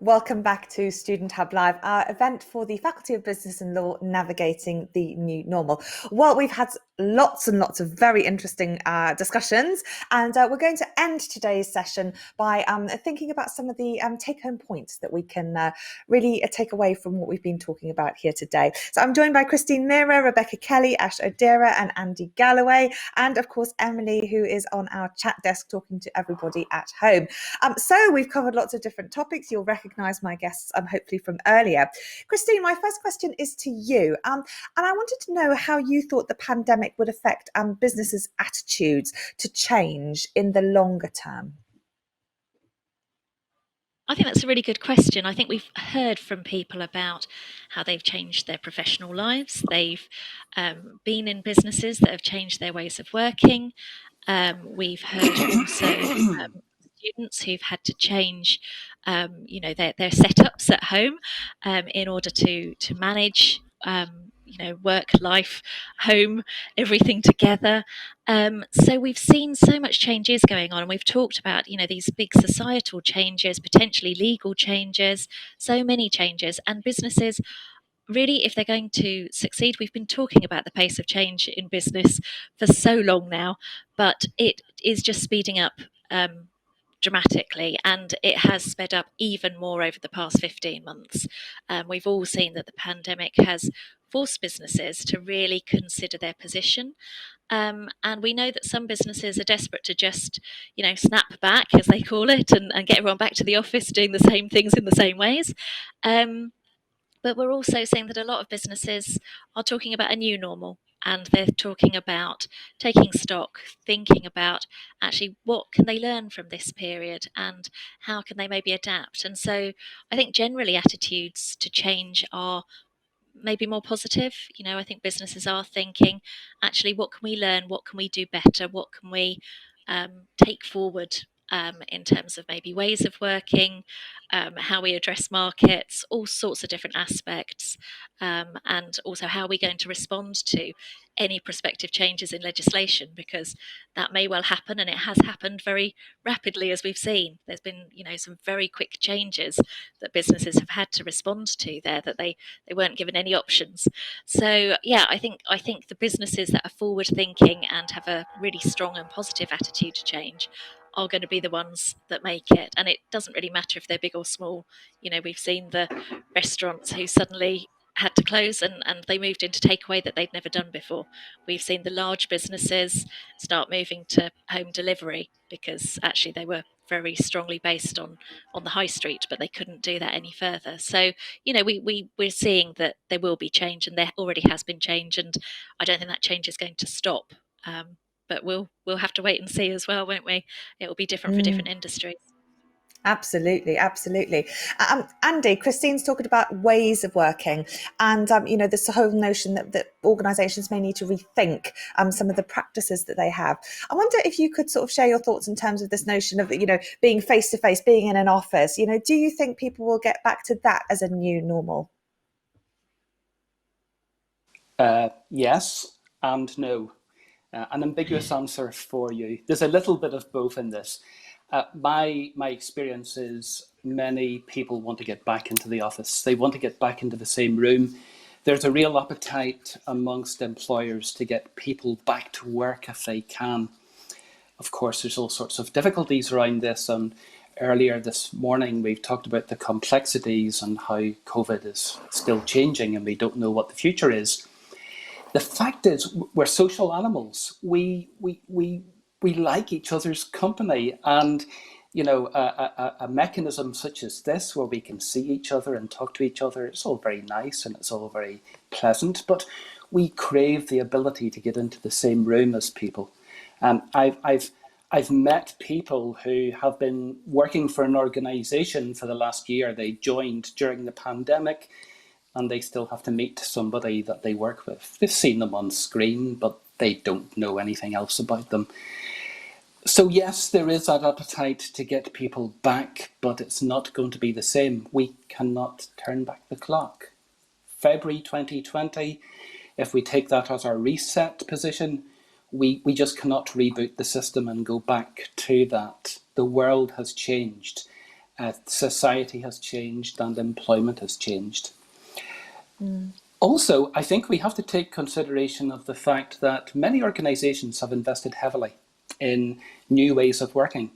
Welcome back to Student Hub Live, our event for the Faculty of Business and Law navigating the new normal. Well, we've had lots and lots of very interesting discussions, and we're going to end today's session by thinking about some of the take-home points that we can really take away from what we've been talking about here today. So I'm joined by Christine Mira, Rebecca Kelly, Ash O'Dera and Andy Galloway, and of course Emily, who is on our chat desk talking to everybody at home. So we've covered lots of different topics. You'll recognise my guests hopefully from earlier. Christine, my first question is to you. And I wanted to know how you thought the pandemic would affect businesses' attitudes to change in the longer term. I think that's a really good question. I think we've heard from people about how they've changed their professional lives. They've been in businesses that have changed their ways of working. We've heard also students who've had to change, their setups at home in order to manage, work, life, home, everything together. So we've seen so much changes going on, and we've talked about, these big societal changes, potentially legal changes, so many changes, and businesses. Really, if they're going to succeed, we've been talking about the pace of change in business for so long now, but it is just speeding up dramatically, and it has sped up even more over the past 15 months. We've all seen that the pandemic has forced businesses to really consider their position. And we know that some businesses are desperate to just, snap back, as they call it, and get everyone back to the office doing the same things in the same ways. But we're also seeing that a lot of businesses are talking about a new normal, and they're talking about taking stock, thinking about actually what can they learn from this period and how can they maybe adapt. And so I think generally attitudes to change are maybe more positive. I think businesses are thinking, actually, what can we learn? What can we do better? What can we take forward in terms of maybe ways of working, how we address markets, all sorts of different aspects, and also how we're going to respond to any prospective changes in legislation, because that may well happen, and it has happened very rapidly, as we've seen. There's been, some very quick changes that businesses have had to respond to there, that they weren't given any options. So yeah, I think the businesses that are forward thinking and have a really strong and positive attitude to change are going to be the ones that make it. And it doesn't really matter if they're big or small. We've seen the restaurants who suddenly had to close, and they moved into takeaway that they'd never done before. We've seen the large businesses start moving to home delivery because actually they were very strongly based on the high street, but they couldn't do that any further. So, we're seeing that there will be change, and there already has been change, and I don't think that change is going to stop. But we'll have to wait and see as well, won't we? It will be different for different industries. Absolutely, absolutely. Andy, Christine's talking about ways of working, and this whole notion that organisations may need to rethink some of the practices that they have. I wonder if you could sort of share your thoughts in terms of this notion of being face to face, being in an office. Do you think people will get back to that as a new normal? Yes and no. An ambiguous answer for you. There's a little bit of both in this. My experience is many people want to get back into the office. They want to get back into the same room. There's a real appetite amongst employers to get people back to work if they can. Of course, there's all sorts of difficulties around this, and earlier this morning we've talked about the complexities and how COVID is still changing and we don't know what the future is. The fact is, we're social animals. We like each other's company, and a mechanism such as this, where we can see each other and talk to each other, it's all very nice and it's all very pleasant. But we crave the ability to get into the same room as people. I've met people who have been working for an organisation for the last year. They joined during the pandemic, and they still have to meet somebody that they work with. They've seen them on screen, but they don't know anything else about them. So yes, there is that appetite to get people back, but it's not going to be the same. We cannot turn back the clock. February 2020, if we take that as our reset position, we just cannot reboot the system and go back to that. The world has changed. society has changed and employment has changed. Also, I think we have to take consideration of the fact that many organisations have invested heavily in new ways of working.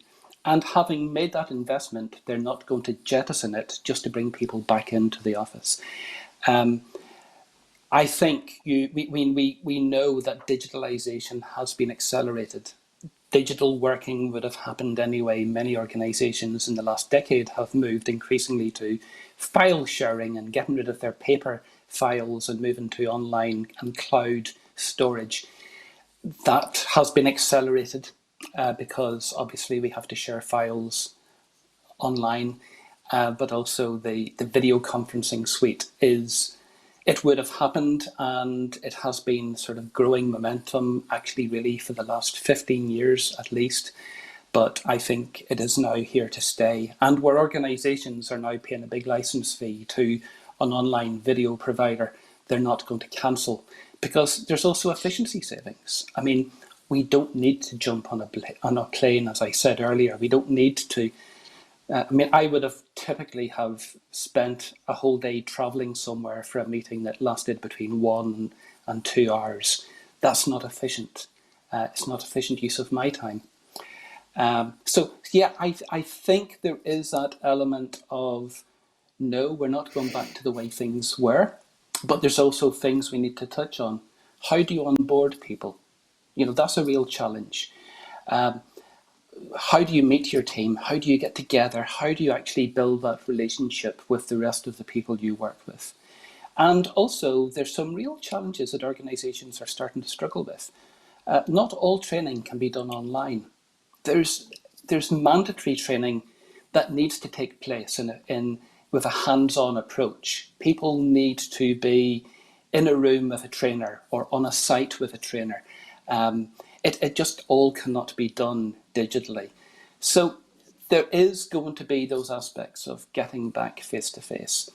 And having made that investment, they're not going to jettison it just to bring people back into the office. I think we know that digitalisation has been accelerated. Digital working would have happened anyway. Many organisations in the last decade have moved increasingly to file sharing and getting rid of their paper files and moving to online and cloud storage. That has been accelerated because obviously we have to share files online, but also the video conferencing suite it would have happened, and it has been sort of growing momentum actually really for the last 15 years at least. But I think it is now here to stay. And where organisations are now paying a big licence fee to an online video provider, they're not going to cancel, because there's also efficiency savings. I mean, we don't need to jump on a plane, as I said earlier. We don't need to. I would have typically have spent a whole day travelling somewhere for a meeting that lasted between 1 and 2 hours. That's not efficient. It's not efficient use of my time. So yeah, I think there is that element of, no, we're not going back to the way things were, but there's also things we need to touch on. How do you onboard people? You know, that's a real challenge. How do you meet your team? How do you get together? How do you actually build that relationship with the rest of the people you work with? And also, there's some real challenges that organisations are starting to struggle with. Not all training can be done online. There's mandatory training that needs to take place with a hands-on approach. People need to be in a room with a trainer or on a site with a trainer. It just all cannot be done digitally. So there is going to be those aspects of getting back face-to-face.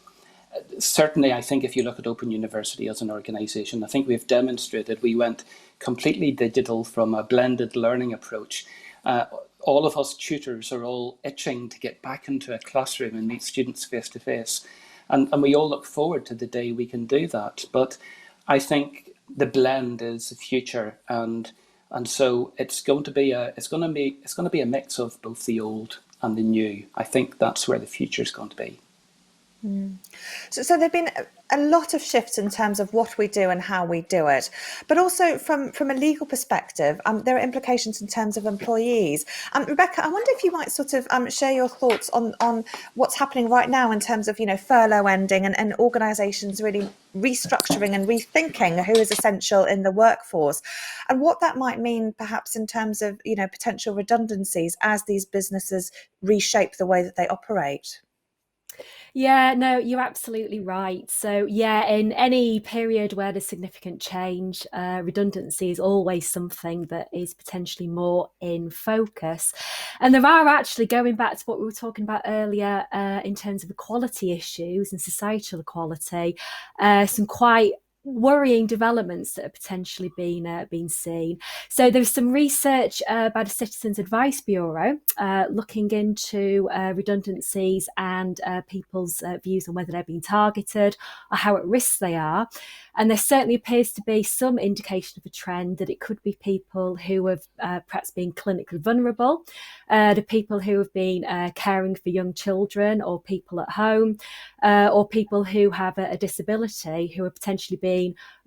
Certainly, I think if you look at Open University as an organisation, I think we've demonstrated we went completely digital from a blended learning approach. All of us tutors are all itching to get back into a classroom and meet students face-to-face. And we all look forward to the day we can do that. But I think the blend is the future, and so it's going to be a mix of both the old and the new. I think that's where the future is going to be. So there've been a lot of shifts in terms of what we do and how we do it, but also from a legal perspective, there are implications in terms of employees. Rebecca, I wonder if you might sort of share your thoughts on what's happening right now in terms of, furlough ending and organisations really restructuring and rethinking who is essential in the workforce, and what that might mean perhaps in terms of, potential redundancies as these businesses reshape the way that they operate. Yeah, no, you're absolutely right. So yeah, in any period where there's significant change, redundancy is always something that is potentially more in focus. And there are actually, going back to what we were talking about earlier in terms of equality issues and societal equality, some quite worrying developments that are potentially being seen. So there's some research by the Citizens Advice Bureau looking into redundancies and people's views on whether they're being targeted or how at risk they are. And there certainly appears to be some indication of a trend that it could be people who have perhaps been clinically vulnerable, the people who have been caring for young children or people at home, or people who have a disability who are potentially being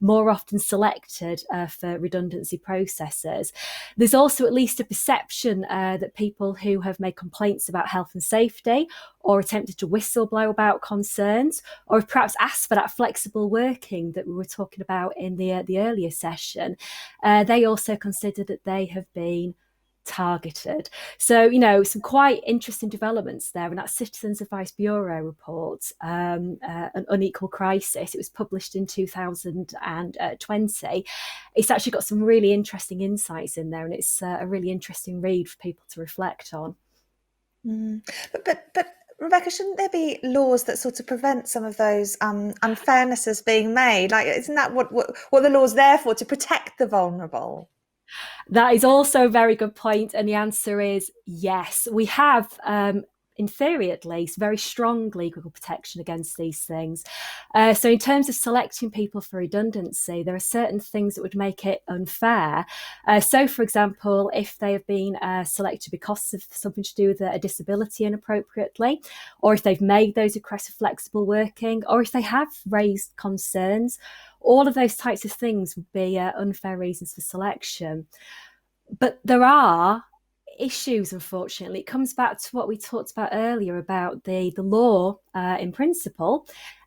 more often selected for redundancy processes. There's also at least a perception that people who have made complaints about health and safety or attempted to whistleblow about concerns, or have perhaps asked for that flexible working that we were talking about in the earlier session, they also consider that they have been targeted. So, some quite interesting developments there. And that Citizens Advice Bureau report, An Unequal Crisis, it was published in 2020. It's actually got some really interesting insights in there, and it's a really interesting read for people to reflect on. But Rebecca, shouldn't there be laws that sort of prevent some of those unfairnesses being made? Like, isn't that what the law's there for, to protect the vulnerable? That is also a very good point, and the answer is yes. We have in theory at least, very strong legal protection against these things. So in terms of selecting people for redundancy, there are certain things that would make it unfair. So, for example, if they have been selected because of something to do with a disability inappropriately, or if they've made those requests for flexible working, or if they have raised concerns, all of those types of things would be unfair reasons for selection. But there are issues, unfortunately. It comes back to what we talked about earlier about the law in principle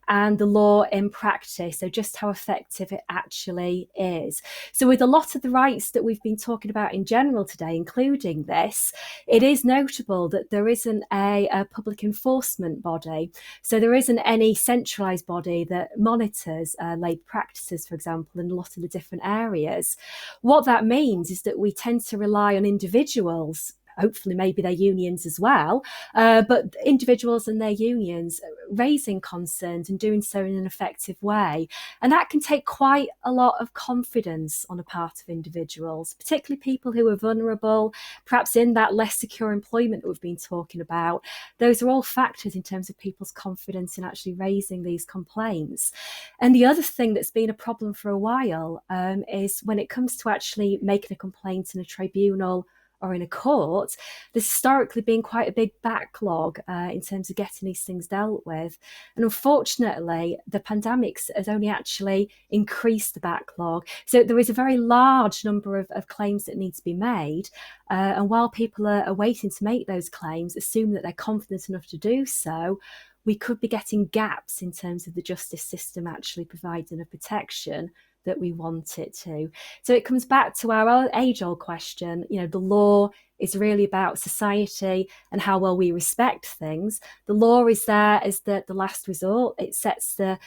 and the law in practice, so just how effective it actually is. So with a lot of the rights that we've been talking about in general today, including this, it is notable that there isn't a public enforcement body. So there isn't any centralised body that monitors labour practices, for example, in a lot of the different areas. What that means is that we tend to rely on individuals, hopefully maybe their unions as well, but individuals and their unions raising concerns and doing so in an effective way. And that can take quite a lot of confidence on the part of individuals, particularly people who are vulnerable, perhaps in that less secure employment that we've been talking about. Those are all factors in terms of people's confidence in actually raising these complaints. And the other thing that's been a problem for a while is when it comes to actually making a complaint in a tribunal or in a court, there's historically been quite a big backlog in terms of getting these things dealt with. And unfortunately, the pandemic has only actually increased the backlog. So there is a very large number of claims that need to be made. And while people are waiting to make those claims, assume that they're confident enough to do so, we could be getting gaps in terms of the justice system actually providing a protection that we want it to. So it comes back to our age-old question, the law is really about society and how well we respect things. The law is there as the last resort. It sets the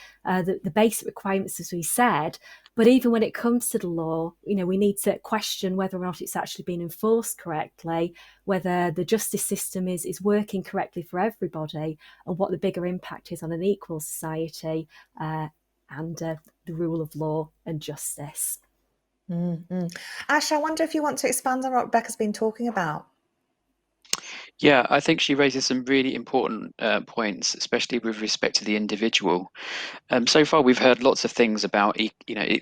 basic requirements, as we said. But even when it comes to the law, we need to question whether or not it's actually being enforced correctly, whether the justice system is working correctly for everybody, and what the bigger impact is on an equal society and the rule of law and justice. Mm-hmm. Ash, I wonder if you want to expand on what Rebecca's been talking about. Yeah, I think she raises some really important points, especially with respect to the individual. So far, we've heard lots of things about the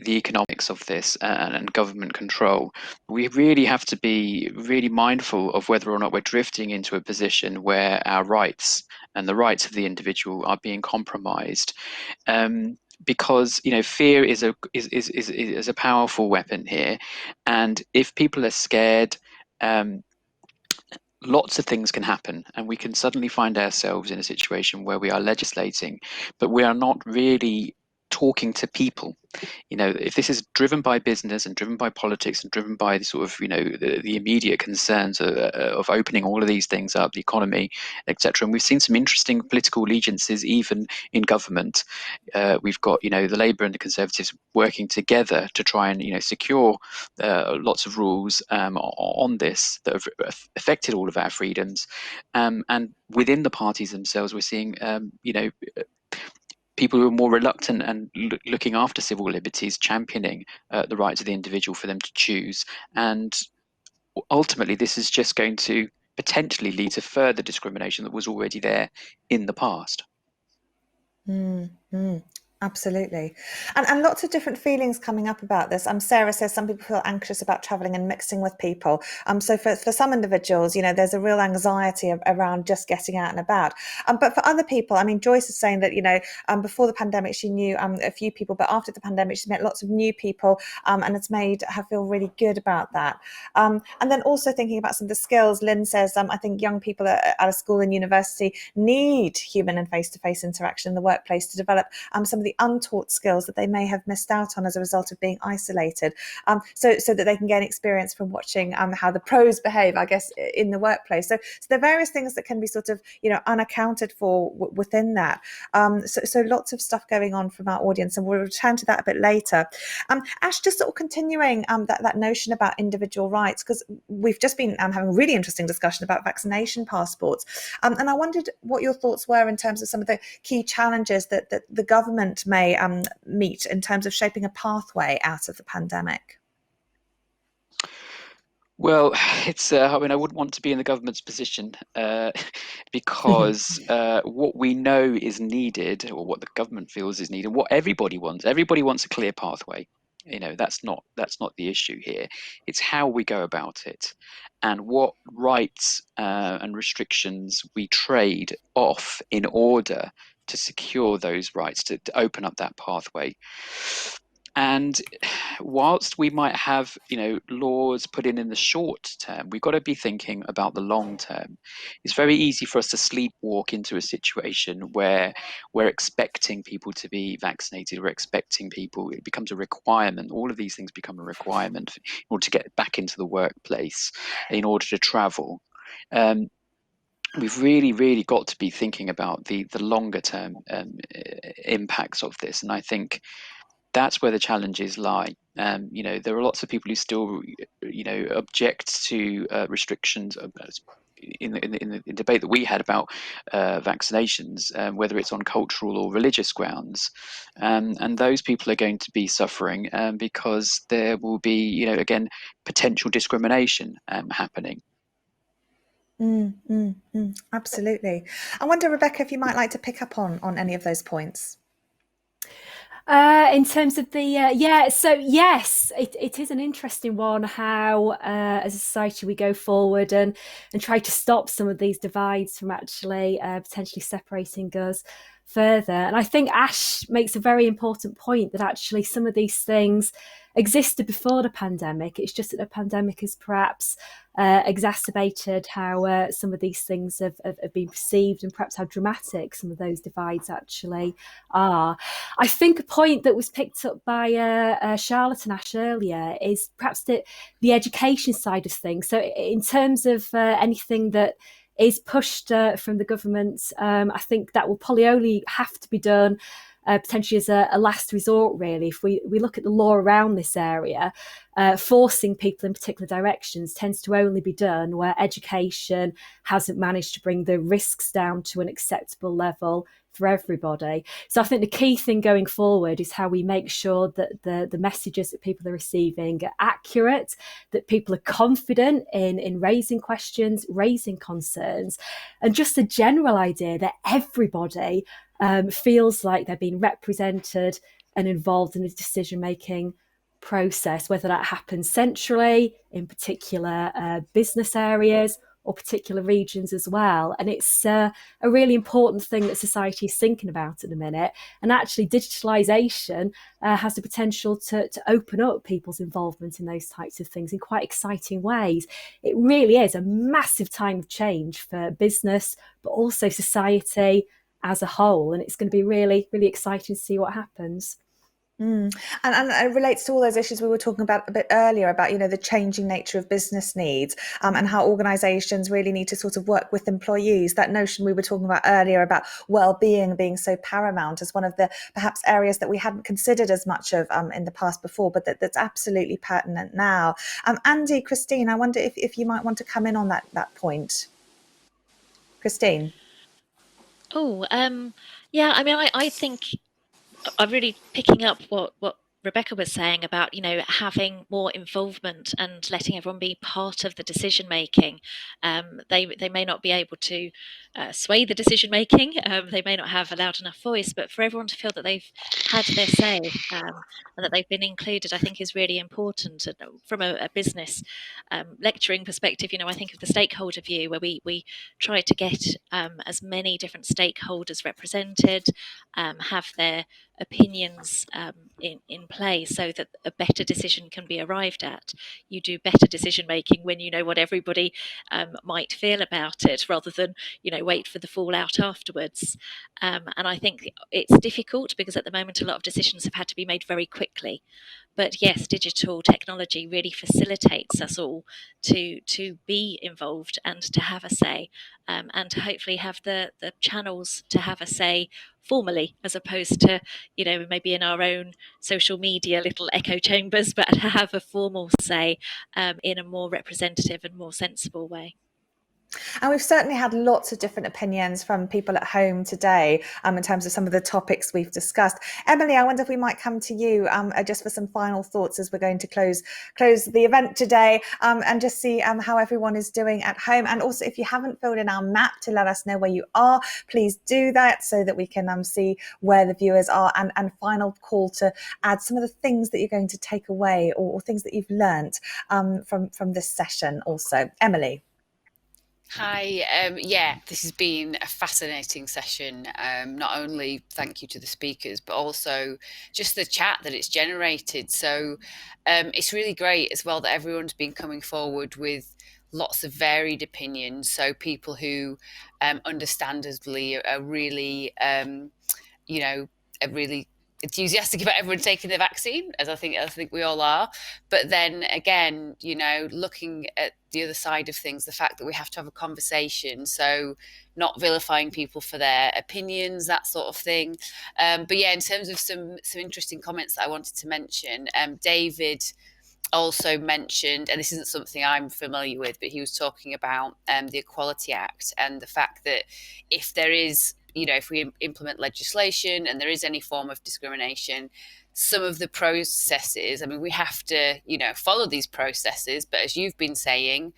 economics of this and government control. We really have to be really mindful of whether or not we're drifting into a position where our rights and the rights of the individual are being compromised. Because fear is a powerful weapon here, and if people are scared, lots of things can happen, and we can suddenly find ourselves in a situation where we are legislating, but we are not really talking to people. If this is driven by business and driven by politics and driven by the sort of the immediate concerns of opening all of these things up, the economy, etc., and we've seen some interesting political allegiances even in government. We've got the Labour and the Conservatives working together to try and secure lots of rules on this that have affected all of our freedoms, and within the parties themselves we're seeing people who are more reluctant and looking after civil liberties, championing the rights of the individual for them to choose. And ultimately, this is just going to potentially lead to further discrimination that was already there in the past. Mm-hmm. Absolutely. And lots of different feelings coming up about this. Sarah says some people feel anxious about traveling and mixing with people. So for some individuals, there's a real anxiety around just getting out and about. But for other people, Joyce is saying that, before the pandemic, she knew a few people, but after the pandemic, she's met lots of new people, and it's made her feel really good about that. And then also thinking about some of the skills, Lynn says, I think young people at a school and university need human and face-to-face interaction in the workplace to develop some of the untaught skills that they may have missed out on as a result of being isolated, so that they can gain experience from watching how the pros behave, I guess, in the workplace. So there are various things that can be sort of unaccounted for within that. So lots of stuff going on from our audience, and we'll return to that a bit later. Ash, just sort of continuing that notion about individual rights, because we've just been having a really interesting discussion about vaccination passports, and I wondered what your thoughts were in terms of some of the key challenges that the government may meet in terms of shaping a pathway out of the pandemic. Well, it's. I mean, I wouldn't want to be in the government's position because what we know is needed, or what the government feels is needed, what everybody wants. Everybody wants a clear pathway. That's not the issue here. It's how we go about it, and what rights and restrictions we trade off in order to secure those rights to open up that pathway. And whilst we might have, laws put in the short term, we've got to be thinking about the long term. It's very easy for us to sleepwalk into a situation where we're expecting people to be vaccinated. We're expecting people. It becomes a requirement. All of these things become a requirement in order to get back into the workplace, in order to travel. We've really, really got to be thinking about the longer term impacts of this, and I think that's where the challenges lie. There are lots of people who still, object to restrictions in the debate that we had about vaccinations, whether it's on cultural or religious grounds, and those people are going to be suffering because there will be, again, potential discrimination happening. Absolutely. I wonder, Rebecca, if you might like to pick up on any of those points. In terms of the so yes, it is an interesting one how as a society we go forward and try to stop some of these divides from actually potentially separating us further. And I think Ash makes a very important point that actually some of these things existed before the pandemic. It's just that the pandemic has perhaps exacerbated how some of these things have been perceived, and perhaps how dramatic some of those divides actually are. I think a point that was picked up by Charlotte and Ash earlier is perhaps the education side of things. So in terms of anything that is pushed from the government, I think that will probably only have to be done potentially as a last resort, really. If we look at the law around this area, forcing people in particular directions tends to only be done where education hasn't managed to bring the risks down to an acceptable level for everybody. So I think the key thing going forward is how we make sure that the messages that people are receiving are accurate, that people are confident in raising questions, raising concerns, and just a general idea that everybody feels like they're being represented and involved in the decision-making process, whether that happens centrally in particular business areas or particular regions as well. And it's a really important thing that society is thinking about at the minute. And actually digitalisation has the potential to open up people's involvement in those types of things in quite exciting ways. It really is a massive time of change for business, but also society as a whole. And it's going to be really, really exciting to see what happens. And it relates to all those issues we were talking about a bit earlier about, the changing nature of business needs and how organisations really need to sort of work with employees. That notion we were talking about earlier about well-being being so paramount as one of the perhaps areas that we hadn't considered as much of in the past before, but that's absolutely pertinent now. Andy, Christine, I wonder if you might want to come in on that point. Christine? Yeah, I mean, I think I'm really picking up what Rebecca was saying about, having more involvement and letting everyone be part of the decision making. They may not be able to sway the decision making. They may not have a loud enough voice, but for everyone to feel that they've had their say and that they've been included, I think is really important. And from a business lecturing perspective, I think of the stakeholder view where we try to get as many different stakeholders represented, have their opinions in play so that a better decision can be arrived at. You do better decision making when you know what everybody might feel about it, rather than wait for the fallout afterwards. And I think it's difficult because at the moment a lot of decisions have had to be made very quickly. But yes, digital technology really facilitates us all to be involved and to have a say, and to hopefully have the channels to have a say formally, as opposed to maybe in our own social media little echo chambers, but to have a formal say in a more representative and more sensible way. And we've certainly had lots of different opinions from people at home today in terms of some of the topics we've discussed. Emily, I wonder if we might come to you just for some final thoughts as we're going to close the event today, and just see how everyone is doing at home. And also, if you haven't filled in our map to let us know where you are, please do that so that we can see where the viewers are. And final call to add some of the things that you're going to take away, or things that you've learnt from this session also. Emily. Hi, yeah, this has been a fascinating session. Not only thank you to the speakers, but also just the chat that it's generated. So it's really great as well that everyone's been coming forward with lots of varied opinions. So people who understandably are really, are really enthusiastic about everyone taking the vaccine, as I think we all are. But then again, looking at the other side of things, the fact that we have to have a conversation, so not vilifying people for their opinions, that sort of thing. But yeah, in terms of some interesting comments that I wanted to mention, David also mentioned, and this isn't something I'm familiar with, but he was talking about the Equality Act and the fact that if there is, if we implement legislation and there is any form of discrimination, some of the processes, I mean, we have to, follow these processes. But as you've been saying,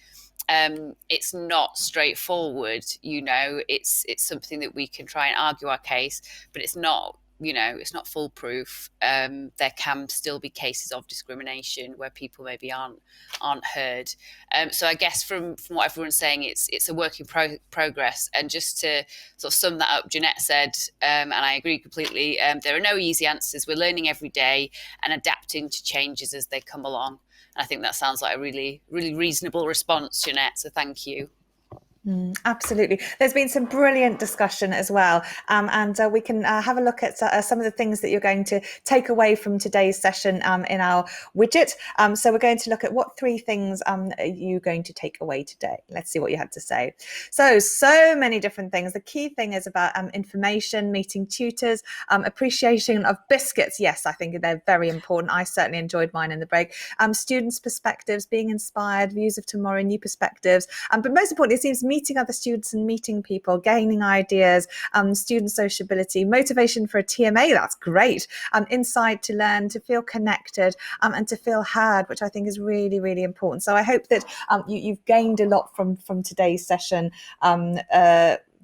it's not straightforward. It's something that we can try and argue our case, but it's not foolproof. There can still be cases of discrimination where people maybe aren't heard. So I guess from what everyone's saying, it's a work in progress. And just to sort of sum that up, Jeanette said, and I agree completely, there are no easy answers. We're learning every day and adapting to changes as they come along. And I think that sounds like a really, really reasonable response, Jeanette. So thank you. Absolutely. There's been some brilliant discussion as well. And we can have a look at some of the things that you're going to take away from today's session in our widget. So we're going to look at what 3 things are you going to take away today. Let's see what you had to say. So many different things. The key thing is about information, meeting tutors, appreciation of biscuits. Yes, I think they're very important. I certainly enjoyed mine in the break. Students' perspectives, being inspired, views of tomorrow, new perspectives. But most importantly, it seems meeting other students and meeting people, gaining ideas, student sociability, motivation for a TMA, that's great, insight to learn, to feel connected, and to feel heard, which I think is really, really important. So I hope that you've gained a lot from today's session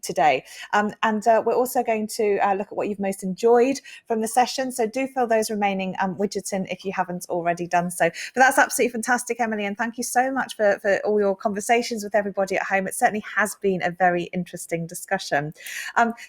today. And we're also going to look at what you've most enjoyed from the session. So do fill those remaining widgets in if you haven't already done so. But that's absolutely fantastic, Emily. And thank you so much for all your conversations with everybody at home. It certainly has been a very interesting discussion.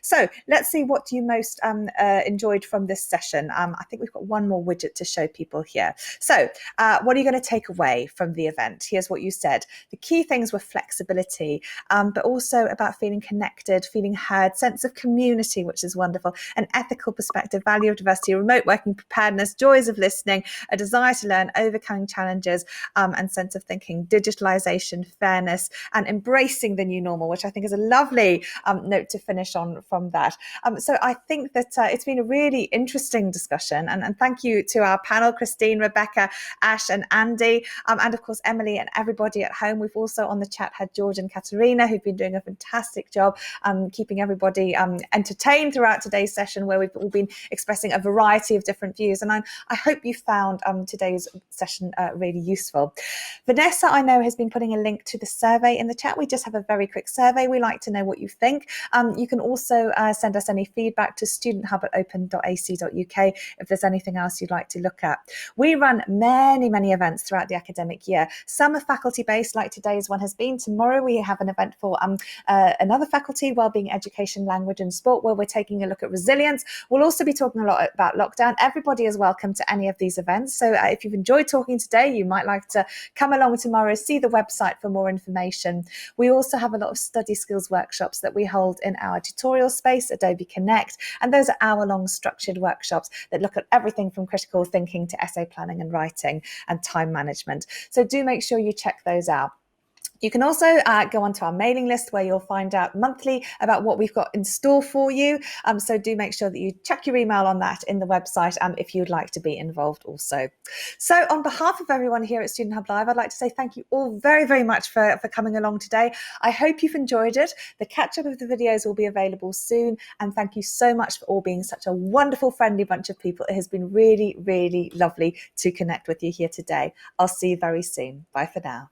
So let's see what you most enjoyed from this session. I think we've got one more widget to show people here. So what are you going to take away from the event? Here's what you said. The key things were flexibility, but also about feeling connected, feeling heard, sense of community, which is wonderful, an ethical perspective, value of diversity, remote working preparedness, joys of listening, a desire to learn, overcoming challenges, and sense of thinking, digitalization, fairness, and embracing the new normal, which I think is a lovely note to finish on from that. So I think that it's been a really interesting discussion, and thank you to our panel, Christine, Rebecca, Ash, and Andy, and of course Emily and everybody at home. We've also on the chat had George and Katerina, who've been doing a fantastic job keeping everybody entertained throughout today's session, where we've all been expressing a variety of different views. And I hope you found today's session really useful. Vanessa, I know, has been putting a link to the survey in the chat. We just have a very quick survey. We like to know what you think. You can also send us any feedback to studenthub@open.ac.uk if there's anything else you'd like to look at. We run many events throughout the academic year. Some are faculty-based, like today's one has been. Tomorrow we have an event for another faculty, Wellbeing, Education, Language and Sport, where we're taking a look at resilience. We'll also be talking a lot about lockdown. Everybody is welcome to any of these events. So if you've enjoyed talking today, you might like to come along tomorrow, see the website for more information. We also have a lot of study skills workshops that we hold in our tutorial space, Adobe Connect, and those are hour-long structured workshops that look at everything from critical thinking to essay planning and writing and time management. So do make sure you check those out. You can also go onto our mailing list where you'll find out monthly about what we've got in store for you. So do make sure that you check your email on that in the website if you'd like to be involved also. So on behalf of everyone here at Student Hub Live, I'd like to say thank you all very, very much for coming along today. I hope you've enjoyed it. The catch-up of the videos will be available soon. And thank you so much for all being such a wonderful, friendly bunch of people. It has been really, really lovely to connect with you here today. I'll see you very soon. Bye for now.